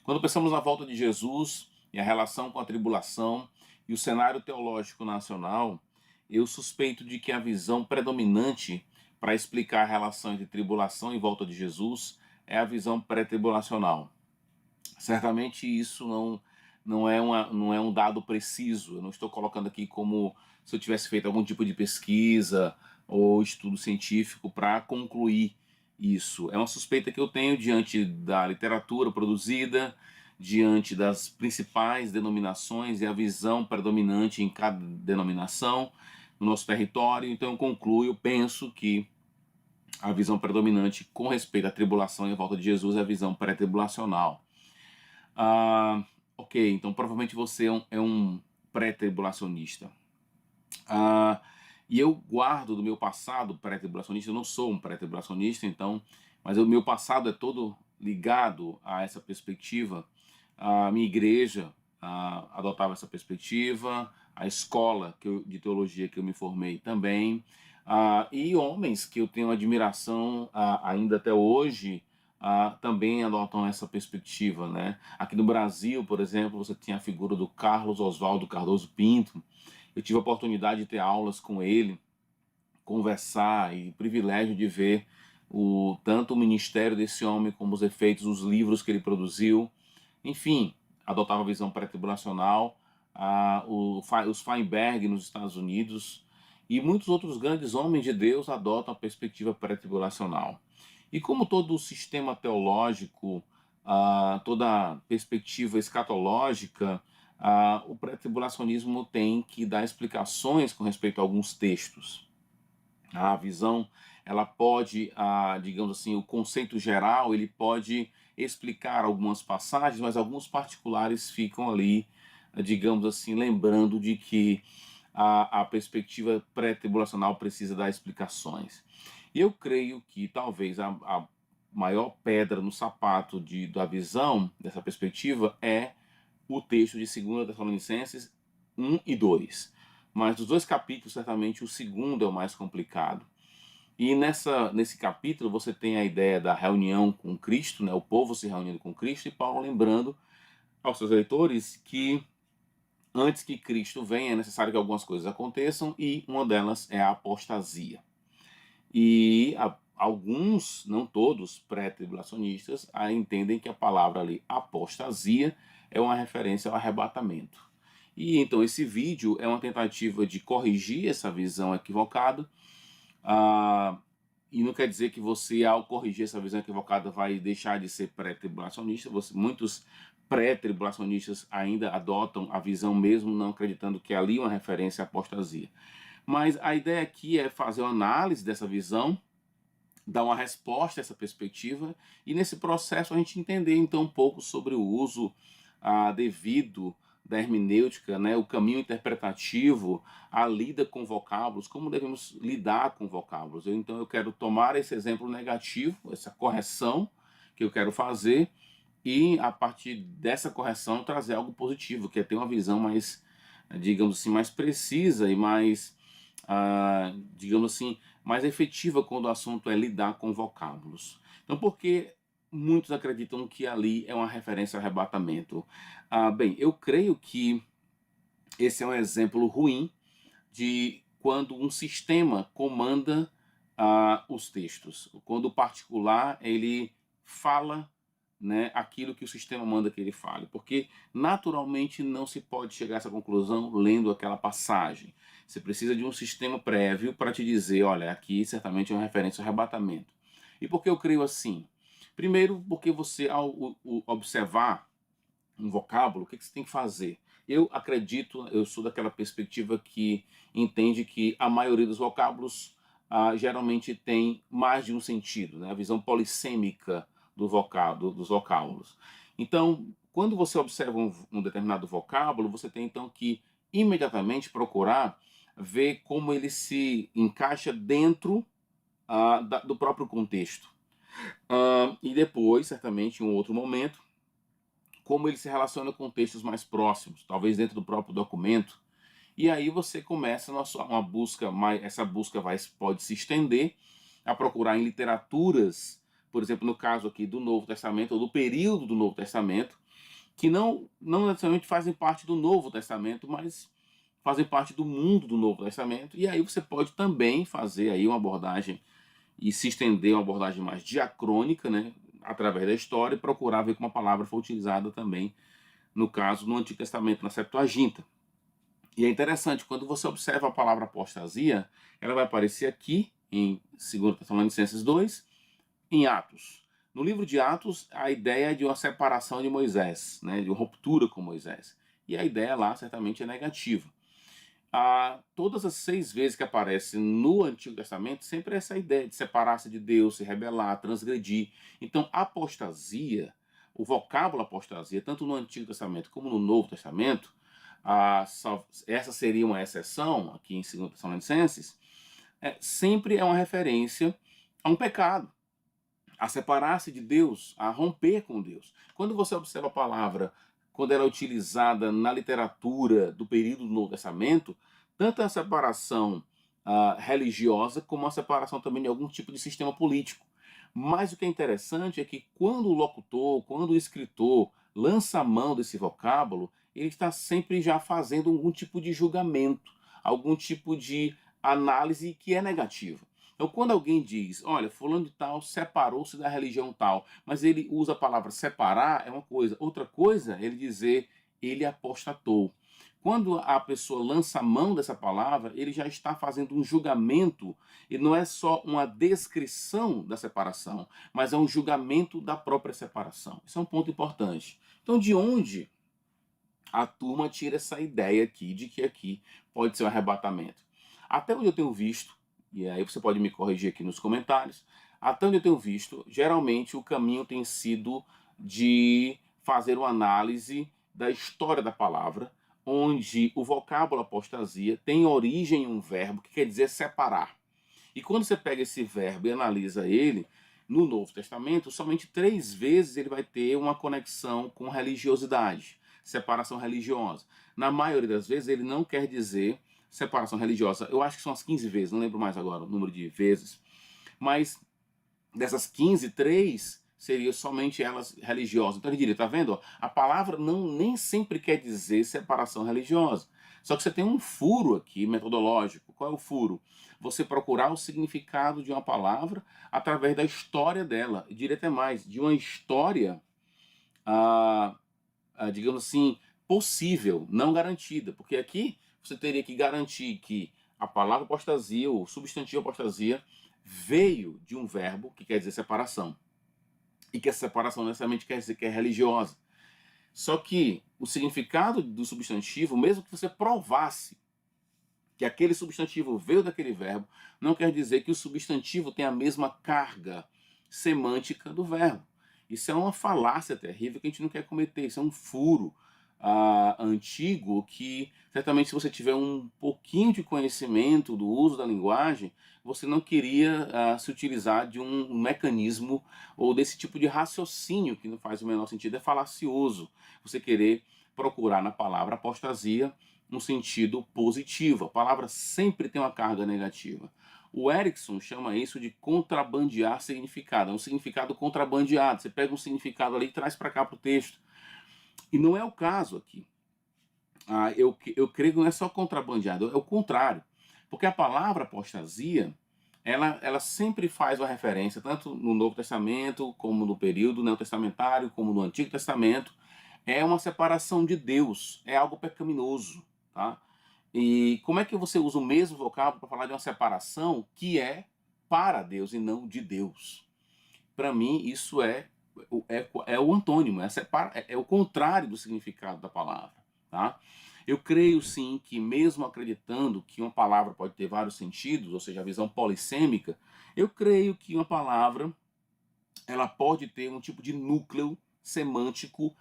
Quando pensamos na volta de Jesus e a relação com a tribulação e o cenário teológico nacional, eu suspeito de que a visão predominante para explicar a relação entre tribulação e volta de Jesus é a visão pré-tribulacional. Certamente isso não é um dado preciso. Eu não estou colocando aqui como se eu tivesse feito algum tipo de pesquisa ou estudo científico para concluir isso. É uma suspeita que eu tenho diante da literatura produzida, diante das principais denominações e a visão predominante em cada denominação no nosso território. Então eu concluo, eu penso que a visão predominante com respeito à tribulação e à volta de Jesus é a visão pré-tribulacional. Ah, ok, então provavelmente você é um pré-tribulacionista. Ah, e eu guardo do meu passado pré-tribulacionista, eu não sou um pré-tribulacionista, então, mas o meu passado é todo ligado a essa perspectiva. A minha igreja adotava essa perspectiva, a escola de teologia que eu me formei também, e homens que eu tenho admiração ainda até hoje, também adotam essa perspectiva, né? Aqui no Brasil, por exemplo, você tinha a figura do Carlos Oswaldo Cardoso Pinto. Eu tive a oportunidade de ter aulas com ele, conversar e privilégio de ver tanto o ministério desse homem como os efeitos, os livros que ele produziu. Enfim, adotava a visão pré-tribulacional, os Feinberg nos Estados Unidos e muitos outros grandes homens de Deus adotam a perspectiva pré-tribulacional. E como todo o sistema teológico, toda perspectiva escatológica, o pré-tribulacionismo tem que dar explicações com respeito a alguns textos. A visão, ela pode, digamos assim, o conceito geral, ele pode explicar algumas passagens, mas alguns particulares ficam ali, digamos assim, lembrando de que a perspectiva pré-tribulacional precisa dar explicações. E eu creio que talvez a maior pedra no sapato da visão dessa perspectiva é o texto de 2 Tessalonicenses 1 e 2. Mas dos dois capítulos, certamente o segundo é o mais complicado. E nesse capítulo você tem a ideia da reunião com Cristo, né, o povo se reunindo com Cristo, e Paulo lembrando aos seus leitores que antes que Cristo venha é necessário que algumas coisas aconteçam, e uma delas é a apostasia. E alguns, não todos, pré-tribulacionistas entendem que a palavra ali, apostasia, é uma referência ao arrebatamento. E então esse vídeo é uma tentativa de corrigir essa visão equivocada, e não quer dizer que você, ao corrigir essa visão equivocada, vai deixar de ser pré-tribulacionista. Muitos pré-tribulacionistas ainda adotam a visão mesmo não acreditando que ali é uma referência à apostasia. Mas a ideia aqui é fazer uma análise dessa visão, dar uma resposta a essa perspectiva, e nesse processo a gente entender então um pouco sobre o uso devido da hermenêutica, né, o caminho interpretativo, a lida com vocábulos, como devemos lidar com vocábulos. Então eu quero tomar esse exemplo negativo, essa correção que eu quero fazer, e a partir dessa correção trazer algo positivo, que é ter uma visão mais, digamos assim, mais precisa e mais, digamos assim, mais efetiva quando o assunto é lidar com vocábulos. Então, por que muitos acreditam que ali é uma referência ao arrebatamento? Bem, eu creio que esse é um exemplo ruim de quando um sistema comanda os textos. Quando o particular ele fala, né, aquilo que o sistema manda que ele fale, porque naturalmente não se pode chegar a essa conclusão lendo aquela passagem. Você precisa de um sistema prévio para te dizer, olha, aqui certamente é uma referência ao arrebatamento. E por que eu creio assim? Primeiro, porque você, ao observar um vocábulo, o que você tem que fazer? Eu acredito, eu sou daquela perspectiva que entende que a maioria dos vocábulos geralmente tem mais de um sentido, né? A visão polissêmica dos vocábulos. Então, quando você observa um determinado vocábulo, você tem então que imediatamente procurar ver como ele se encaixa dentro do próprio contexto. E depois, certamente, em um outro momento, como ele se relaciona com textos mais próximos, talvez dentro do próprio documento. E aí você começa uma busca, essa busca pode se estender a procurar em literaturas, por exemplo, no caso aqui do Novo Testamento, ou do período do Novo Testamento, que não necessariamente fazem parte do Novo Testamento, mas fazem parte do mundo do Novo Testamento. E aí você pode também fazer aí uma abordagem e se estender uma abordagem mais diacrônica, né, através da história, e procurar ver como a palavra foi utilizada também, no caso, no Antigo Testamento, na Septuaginta. E é interessante, quando você observa a palavra apostasia, ela vai aparecer aqui em 2 Tessalonicenses 2, em Atos. No livro de Atos, a ideia é de uma separação de Moisés, né, de uma ruptura com Moisés. E a ideia lá certamente é negativa. Todas as 6 vezes que aparece no Antigo Testamento, sempre é essa ideia de separar-se de Deus, se rebelar, transgredir. Então, apostasia, o vocábulo apostasia, tanto no Antigo Testamento como no Novo Testamento, essa seria uma exceção aqui em 2 Tessalonicenses, sempre é uma referência a um pecado, a separar-se de Deus, a romper com Deus. Quando você observa a palavra, quando ela é utilizada na literatura do período do Novo Testamento, tanto a separação religiosa, como a separação também de algum tipo de sistema político. Mas o que é interessante é que quando o locutor, quando o escritor lança a mão desse vocábulo, ele está sempre já fazendo algum tipo de julgamento, algum tipo de análise que é negativa. Então, quando alguém diz, olha, fulano de tal separou-se da religião tal, mas ele usa a palavra separar, é uma coisa. Outra coisa, ele dizer, ele apostatou. Quando a pessoa lança a mão dessa palavra, ele já está fazendo um julgamento, e não é só uma descrição da separação, mas é um julgamento da própria separação. Isso é um ponto importante. Então, de onde a turma tira essa ideia aqui de que aqui pode ser um arrebatamento? Até onde eu tenho visto, e aí você pode me corrigir aqui nos comentários, até onde eu tenho visto, geralmente o caminho tem sido de fazer uma análise da história da palavra, onde o vocábulo apostasia tem origem em um verbo que quer dizer separar. E quando você pega esse verbo e analisa ele, no Novo Testamento, somente 3 vezes ele vai ter uma conexão com religiosidade, separação religiosa. Na maioria das vezes ele não quer dizer separação religiosa. Eu acho que são as 15 vezes, não lembro mais agora o número de vezes. Mas dessas 15, 3 seriam somente elas religiosas. Então ele diria, tá vendo? A palavra nem sempre quer dizer separação religiosa. Só que você tem um furo aqui metodológico. Qual é o furo? Você procurar o significado de uma palavra através da história dela. Eu diria até mais, de uma história, digamos assim, possível, não garantida. Porque aqui você teria que garantir que a palavra apostasia, o substantivo apostasia, veio de um verbo que quer dizer separação. E que essa separação necessariamente quer dizer que é religiosa. Só que o significado do substantivo, mesmo que você provasse que aquele substantivo veio daquele verbo, não quer dizer que o substantivo tem a mesma carga semântica do verbo. Isso é uma falácia terrível que a gente não quer cometer. Isso é um furo antigo que, certamente, se você tiver um pouquinho de conhecimento do uso da linguagem, você não queria se utilizar de um mecanismo ou desse tipo de raciocínio que não faz o menor sentido, é falacioso. Você querer procurar na palavra apostasia um sentido positivo. A palavra sempre tem uma carga negativa. O Erickson chama isso de contrabandear significado. É um significado contrabandeado. Você pega um significado ali e traz para cá para o texto. E não é o caso aqui. Eu creio que não é só contrabandeado, é o contrário. Porque a palavra apostasia, ela sempre faz uma referência, tanto no Novo Testamento, como no período neotestamentário, como no Antigo Testamento. É uma separação de Deus, é algo pecaminoso. Tá? E como é que você usa o mesmo vocábulo para falar de uma separação que é para Deus e não de Deus? Para mim, isso é o antônimo, é o contrário do significado da palavra. Tá? Eu creio sim que, mesmo acreditando que uma palavra pode ter vários sentidos, ou seja, a visão polissêmica, eu creio que uma palavra ela pode ter um tipo de núcleo semântico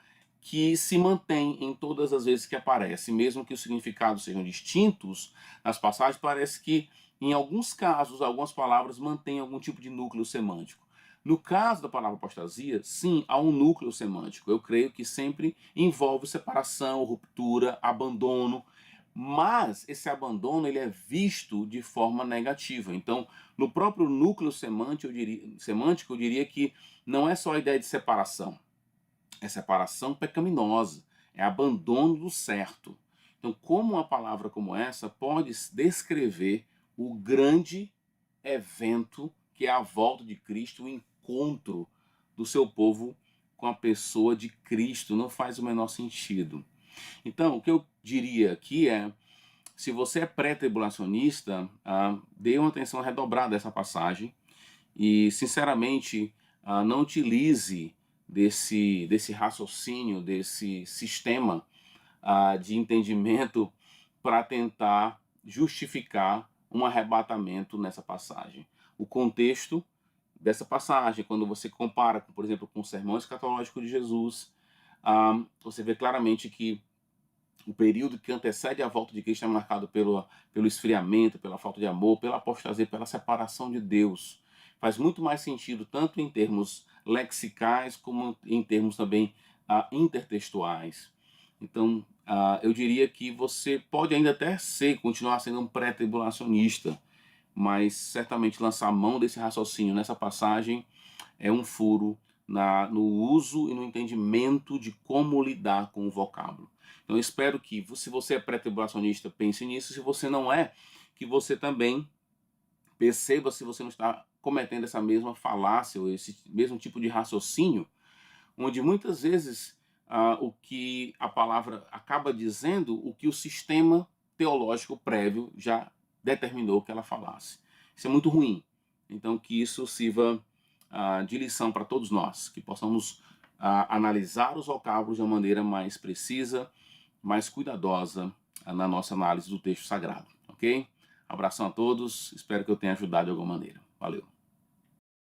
que se mantém em todas as vezes que aparece, mesmo que os significados sejam distintos nas passagens, parece que em alguns casos, algumas palavras mantêm algum tipo de núcleo semântico. No caso da palavra apostasia, sim, há um núcleo semântico. Eu creio que sempre envolve separação, ruptura, abandono, mas esse abandono ele é visto de forma negativa. Então, no próprio núcleo semântico, eu diria que não é só a ideia de separação. é separação pecaminosa, é abandono do certo. Então, como uma palavra como essa pode descrever o grande evento que é a volta de Cristo, o encontro do seu povo com a pessoa de Cristo? Não faz o menor sentido. Então, o que eu diria aqui é, se você é pré-tribulacionista, dê uma atenção redobrada a essa passagem e, sinceramente, não utilize desse raciocínio, desse sistema de entendimento para tentar justificar um arrebatamento nessa passagem. O contexto dessa passagem, quando você compara, por exemplo, com o sermão escatológico de Jesus, você vê claramente que o período que antecede a volta de Cristo é marcado pelo esfriamento, pela falta de amor, pela apostasia, pela separação de Deus. Faz muito mais sentido, tanto em termos lexicais, como em termos também intertextuais. Então, eu diria que você pode ainda até continuar sendo um pré-tribulacionista, mas certamente lançar a mão desse raciocínio nessa passagem é um furo no uso e no entendimento de como lidar com o vocábulo. Então eu espero que, se você é pré-tribulacionista, pense nisso. Se você não é, que você também perceba se você não está cometendo essa mesma falácia ou esse mesmo tipo de raciocínio, onde muitas vezes o que a palavra acaba dizendo, o que o sistema teológico prévio já determinou que ela falasse. Isso é muito ruim. Então que isso sirva de lição para todos nós, que possamos analisar os vocábulos de uma maneira mais precisa, mais cuidadosa na nossa análise do texto sagrado, ok? Abração a todos, espero que eu tenha ajudado de alguma maneira. Valeu!